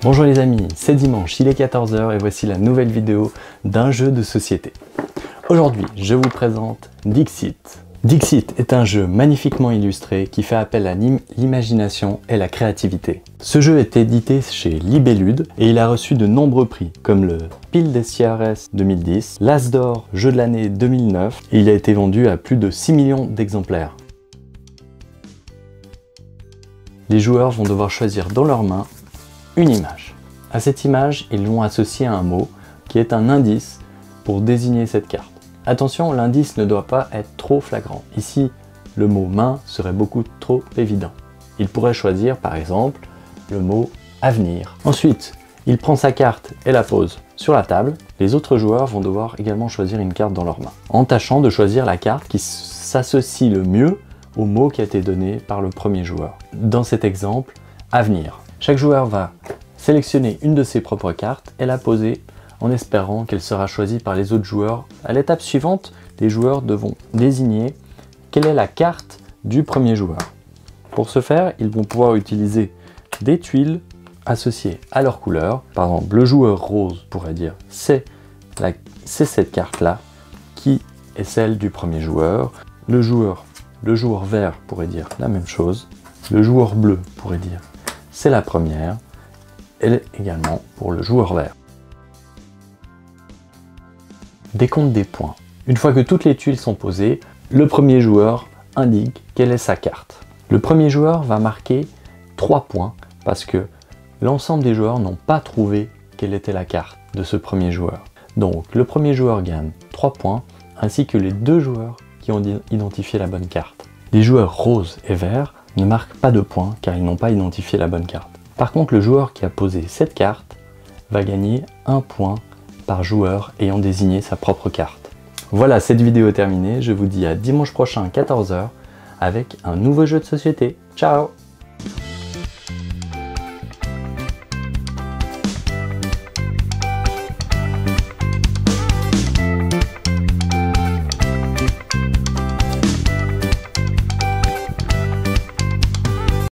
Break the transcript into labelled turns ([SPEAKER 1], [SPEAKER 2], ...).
[SPEAKER 1] Bonjour les amis, c'est dimanche, il est 14 h et voici la nouvelle vidéo d'un jeu de société. Aujourd'hui, je vous présente Dixit. Dixit est un jeu magnifiquement illustré qui fait appel à l'imagination et la créativité. Ce jeu est édité chez Libellude et il a reçu de nombreux prix comme le Pile des CRS 2010, l'As d'Or Jeu de l'année 2009 et il a été vendu à plus de 6 millions d'exemplaires. Les joueurs vont devoir choisir dans leurs mains une image. À cette image, ils vont associer un mot qui est un indice pour désigner cette carte. Attention, l'indice ne doit pas être trop flagrant. Ici, le mot main serait beaucoup trop évident. Il pourrait choisir par exemple le mot avenir. Ensuite, il prend sa carte et la pose sur la table. Les autres joueurs vont devoir également choisir une carte dans leurs mains, en tâchant de choisir la carte qui s'associe le mieux au mot qui a été donné par le premier joueur. Dans cet exemple, avenir. Chaque joueur va sélectionner une de ses propres cartes et la poser en espérant qu'elle sera choisie par les autres joueurs. À l'étape suivante, les joueurs devront désigner quelle est la carte du premier joueur. Pour ce faire, ils vont pouvoir utiliser des tuiles associées à leur couleur. Par exemple, le joueur rose pourrait dire c'est cette carte-là qui est celle du premier joueur. Le joueur vert pourrait dire la même chose. Le joueur bleu pourrait dire c'est la première. Et également pour le joueur vert. Décompte des points. Une fois que toutes les tuiles sont posées, le premier joueur indique quelle est sa carte. Le premier joueur va marquer 3 points parce que l'ensemble des joueurs n'ont pas trouvé quelle était la carte de ce premier joueur. Donc le premier joueur gagne 3 points ainsi que les 2 joueurs qui ont identifié la bonne carte. Les joueurs rose et vert ne marquent pas de points car ils n'ont pas identifié la bonne carte. Par contre, le joueur qui a posé cette carte va gagner 1 point par joueur ayant désigné sa propre carte. Voilà, cette vidéo est terminée. Je vous dis à dimanche prochain à 14 h avec un nouveau jeu de société. Ciao!